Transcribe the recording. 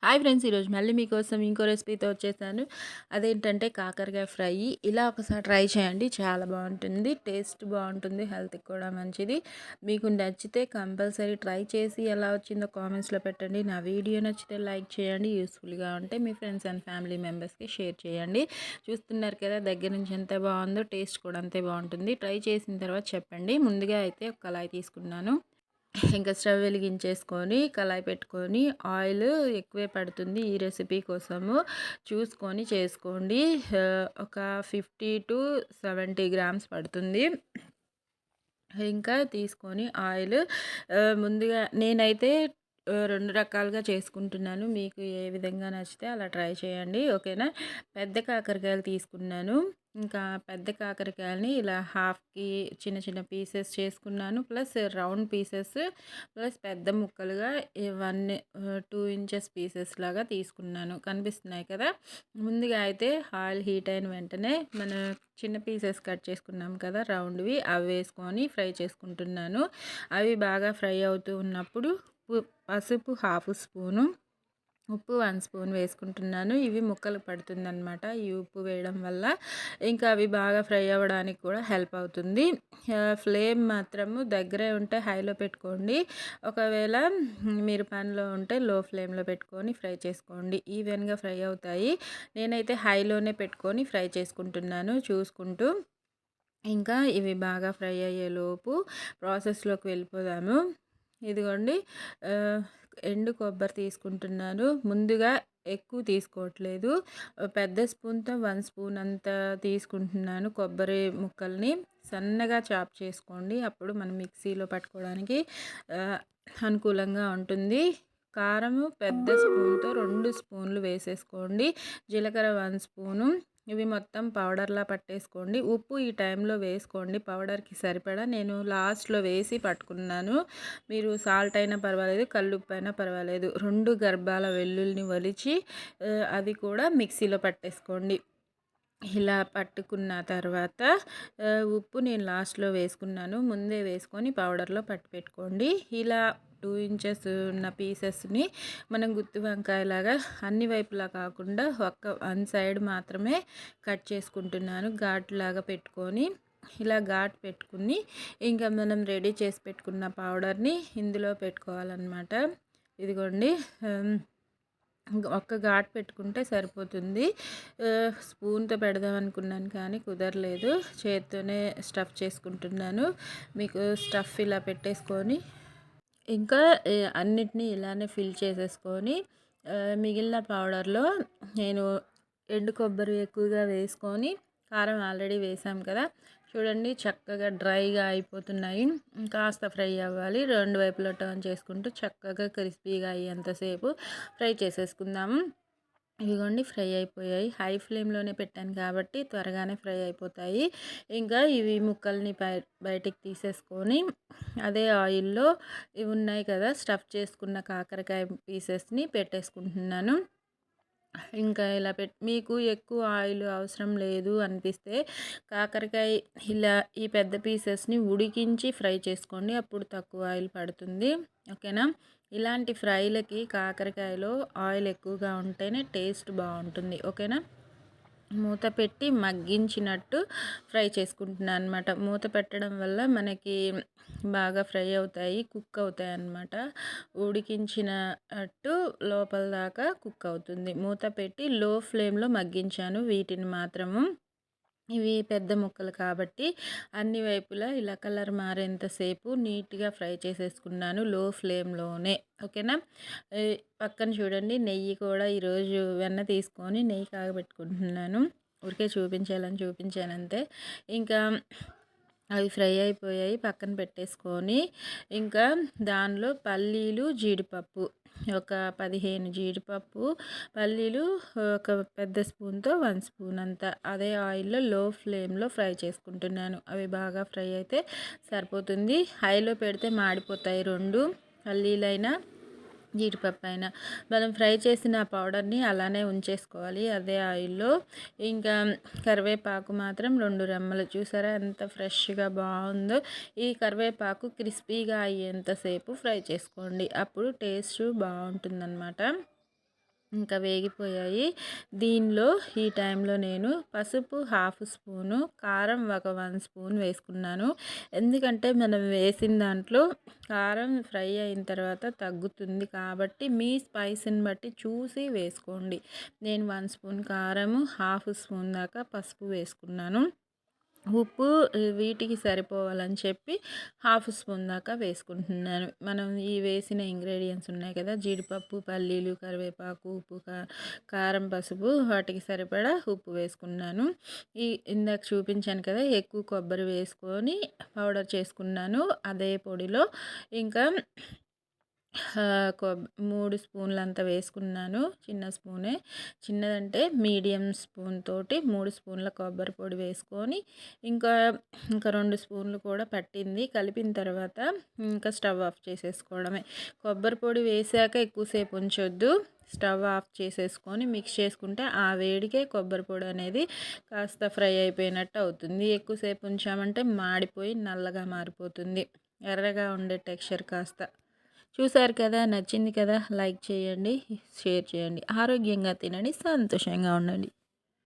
Hi friends, ఈరోజు మళ్ళీ మీకోసం ఇంకో రెసిపీతో వచ్చేసాను. అదేంటంటే కాకరకాయ ఫ్రై. ఇలా ఒకసారి ట్రై చేయండి, చాలా బాగుంటుంది, టేస్ట్ బాగుంటుంది, హెల్త్కి కూడా మంచిది. మీకు నచ్చితే కంపల్సరీ ట్రై చేసి ఎలా వచ్చిందో కామెంట్స్లో పెట్టండి. నా వీడియో నచ్చితే లైక్ చేయండి, యూస్ఫుల్గా ఉంటే మీ ఫ్రెండ్స్ అండ్ ఫ్యామిలీ మెంబర్స్కి షేర్ చేయండి. చూస్తున్నారు కదా, దగ్గర నుంచి ఎంత బాగుందో, టేస్ట్ కూడా అంతే బాగుంటుంది. ట్రై చేసిన తర్వాత చెప్పండి. ముందుగా అయితే ఒక కళాయి తీసుకున్నాను. ఇంకా స్టవ్ వెలిగించేసుకొని కళాయి పెట్టుకొని, ఆయిల్ ఎక్కువే పడుతుంది ఈ రెసిపీ కోసము, చూసుకొని చేసుకోండి. ఒక 50 to 70 గ్రామ్స్ పడుతుంది. ఇంకా తీసుకొని ఆయిల్, ముందుగా నేనైతే 2 రకాలుగా చేసుకుంటున్నాను. మీకు ఏ విధంగా నచ్చితే అలా ట్రై చేయండి, ఓకేనా. పెద్ద కాకరకాయలు తీసుకున్నాను. ఇంకా పెద్ద కాకరకాయలని ఇలా హాఫ్కి చిన్న చిన్న పీసెస్ చేసుకున్నాను, ప్లస్ రౌండ్ పీసెస్, ప్లస్ పెద్ద ముక్కలుగా 2 ఇంచెస్ పీసెస్ లాగా తీసుకున్నాను. కనిపిస్తున్నాయి కదా. ముందుగా అయితే ఆయిల్ హీట్ అయిన వెంటనే మన చిన్న పీసెస్ కట్ చేసుకున్నాం కదా రౌండ్వి, అవి వేసుకొని ఫ్రై చేసుకుంటున్నాను. అవి బాగా ఫ్రై అవుతూ ఉన్నప్పుడు పసుపు 1/2 స్పూను, ఉప్పు 1 స్పూన్ వేసుకుంటున్నాను. ఇవి ముక్కలు పడుతుందన్నమాట ఈ ఉప్పు వేయడం వల్ల. ఇంకా అవి బాగా ఫ్రై అవ్వడానికి కూడా హెల్ప్ అవుతుంది. ఫ్లేమ్ మాత్రము దగ్గరే ఉంటే హైలో పెట్టుకోండి, ఒకవేళ మీరు పనిలో ఉంటే లో ఫ్లేమ్లో పెట్టుకొని ఫ్రై చేసుకోండి. ఈవెన్గా ఫ్రై అవుతాయి. నేనైతే హైలోనే పెట్టుకొని ఫ్రై చేసుకుంటున్నాను చూసుకుంటూ. ఇంకా ఇవి బాగా ఫ్రై అయ్యేలోపు ప్రాసెస్లోకి వెళ్ళిపోదాము. ఇదిగోండి, ఎండు కొబ్బరి తీసుకుంటున్నాను. ముందుగా ఎక్కువ తీసుకోవట్లేదు, పెద్ద స్పూన్తో 1 స్పూన్ అంత తీసుకుంటున్నాను. కొబ్బరి ముక్కల్ని సన్నగా చాప్ చేసుకోండి, అప్పుడు మనం మిక్సీలో పట్టుకోవడానికి అనుకూలంగా ఉంటుంది. కారము పెద్ద స్పూన్తో 2 స్పూన్లు వేసేసుకోండి. జీలకర్ర 1 స్పూను. ఇవి మొత్తం పౌడర్లా పట్టేసుకోండి. ఉప్పు ఈ టైంలో వేసుకోండి, పౌడర్కి సరిపడా. నేను లాస్ట్లో వేసి పట్టుకున్నాను. మీరు సాల్ట్ అయినా పర్వాలేదు, కల్లుప్పు అయినా పర్వాలేదు. 2 గర్భాల వెల్లుల్ని ఒలిచి అది కూడా మిక్సీలో పట్టేసుకోండి. ఇలా పట్టుకున్న తర్వాత ఉప్పు నేను లాస్ట్లో వేసుకున్నాను, ముందే వేసుకొని పౌడర్లో పట్టి పెట్టుకోండి. ఇలా 2 ఇంచెస్ ఉన్న పీసెస్ని మనం గుత్తి వంకాయలాగా అన్ని వైపులా కాకుండా వన్ సైడ్ మాత్రమే కట్ చేసుకుంటున్నాను, ఘాట్లాగా పెట్టుకొని. ఇలా ఘాట్ పెట్టుకుని ఇంకా మనం రెడీ చేసి పెట్టుకున్న పౌడర్ని ఇందులో పెట్టుకోవాలన్నమాట. ఇదిగోండి, ఒక్క ఘాట్ పెట్టుకుంటే సరిపోతుంది. స్పూన్తో పెడదాం అనుకున్నాను కానీ కుదరలేదు, చేత్తోనే స్టఫ్ చేసుకుంటున్నాను. మీకు స్టఫ్ ఇలా పెట్టేసుకొని ఇంకా అన్నిటినీ ఇలానే ఫిల్ చేసేసుకొని, మిగిలిన పౌడర్లో నేను ఎండు కొబ్బరి ఎక్కువగా వేసుకొని, కారం ఆల్రెడీ వేసాం కదా, చూడండి చక్కగా డ్రైగా అయిపోతున్నాయి. కాస్త ఫ్రై అవ్వాలి, 2 వైపులా టర్న్ చేసుకుంటూ చక్కగా క్రిస్పీగా అయ్యేంతసేపు ఫ్రై చేసేసుకుందాము. ఇదిగోండి, ఫ్రై అయిపోయాయి. హై ఫ్లేమ్లోనే పెట్టాను కాబట్టి త్వరగానే ఫ్రై అయిపోతాయి. ఇంకా ఇవి ముక్కల్ని బయటికి తీసేసుకొని అదే ఆయిల్లో ఇవి ఉన్నాయి కదా స్టఫ్ చేసుకున్న కాకరకాయ పీసెస్ని పెట్టేసుకుంటున్నాను. ఇంకా ఇలా మీకు ఎక్కువ ఆయిల్ అవసరం లేదు అనిపిస్తే కాకరకాయ ఇలా ఈ పెద్ద పీసెస్ని ఉడికించి ఫ్రై చేసుకోండి, అప్పుడు తక్కువ ఆయిల్ పడుతుంది, ఓకేనా. ఇలాంటి ఫ్రైలకి కాకరకాయలో ఆయిల్ ఎక్కువగా ఉంటేనే టేస్ట్ బాగుంటుంది, ఓకేనా. మూత పెట్టి మగ్గించినట్టు ఫ్రై చేసుకుంటున్నాను అనమాట. మూత పెట్టడం వల్ల మనకి బాగా ఫ్రై అవుతాయి, కుక్ అవుతాయి అన్నమాట. ఉడికించినట్టు లోపల దాకా కుక్ అవుతుంది. మూత పెట్టి లో ఫ్లేమ్లో మగ్గించాను వీటిని మాత్రము. ఇవి పెద్ద ముక్కలు కాబట్టి అన్ని వైపులా ఇలా కలర్ మారేంతసేపు నీట్గా ఫ్రై చేసేసుకున్నాను లో ఫ్లేమ్లోనే, ఓకేనా. పక్కన చూడండి, నెయ్యి కూడా ఈరోజు వెన్న తీసుకొని నెయ్యి కాగబెట్టుకుంటున్నాను. ఊరికే చూపించాలని చూపించాను అంతే. ఇంకా అవి ఫ్రై అయిపోయాయి, పక్కన పెట్టేసుకొని ఇంకా దానిలో పల్లీలు, జీడిపప్పు ఒక 15 జీడిపప్పు, పల్లీలు ఒక పెద్ద స్పూన్తో 1 స్పూన్ అంత అదే ఆయిల్లో లో ఫ్లేమ్లో ఫ్రై చేసుకుంటున్నాను. అవి బాగా ఫ్రై అయితే సరిపోతుంది. హైలో పెడితే మాడిపోతాయి 2, పల్లీలైనా జీడిపప్పు అయినా. మనం ఫ్రై చేసిన పౌడర్ని అలానే ఉంచేసుకోవాలి అదే ఆయిల్లో. ఇంకా కరివేపాకు మాత్రం 2 రెమ్మలు, చూసారా ఎంత ఫ్రెష్గా బాగుందో. ఈ కరివేపాకు క్రిస్పీగా అయ్యేంతసేపు ఫ్రై చేసుకోండి, అప్పుడు టేస్ట్ బాగుంటుందన్నమాట. ఇంకా వేగిపోయాయి. దీనిలో ఈ టైంలో నేను పసుపు హాఫ్ స్పూను, కారం ఒక 1 స్పూన్ వేసుకున్నాను. ఎందుకంటే మనం వేసిన దాంట్లో కారం ఫ్రై అయిన తర్వాత తగ్గుతుంది కాబట్టి మీ స్పైస్‌ని బట్టి చూసి వేసుకోండి. నేను 1 స్పూన్ కారము, హాఫ్ స్పూన్ దాకా పసుపు వేసుకున్నాను. ఉప్పు వీటికి సరిపోవాలని చెప్పి హాఫ్ స్పూన్ దాకా వేసుకుంటున్నాను. మనం ఈ వేసిన ఇంగ్రీడియంట్స్ ఉన్నాయి కదా, జీడిపప్పు, పల్లీలు, కరివేపాకు, ఉప్పు, కారం, పసుపు, వాటికి సరిపడా ఉప్పు వేసుకున్నాను. ఇందాక చూపించాను కదా, ఎక్కువ కొబ్బరి వేసుకొని పౌడర్ చేసుకున్నాను. అదే పొడిలో ఇంకా 3 స్పూన్లంతా వేసుకున్నాను. చిన్న స్పూనే, చిన్నదంటే మీడియం స్పూన్ తోటి 3 స్పూన్ల కొబ్బరి పొడి వేసుకొని ఇంకా 2 స్పూన్లు కూడా పట్టింది. కలిపిన తర్వాత ఇంకా స్టవ్ ఆఫ్ చేసేసుకోవడమే. కొబ్బరి పొడి వేసాక ఎక్కువసేపు ఉంచొద్దు. స్టవ్ ఆఫ్ చేసేసుకొని మిక్స్ చేసుకుంటే ఆ వేడికే కొబ్బరి పొడి అనేది కాస్త ఫ్రై అయిపోయినట్టు అవుతుంది. ఎక్కువసేపు ఉంచామంటే మాడిపోయి నల్లగా మారిపోతుంది. ఎర్రగా ఉండే టెక్స్చర్ కాస్త. చూసారు కదా, నచ్చింది కదా, లైక్ చేయండి, షేర్ చేయండి. ఆరోగ్యంగా తినండి, సంతోషంగా ఉండండి.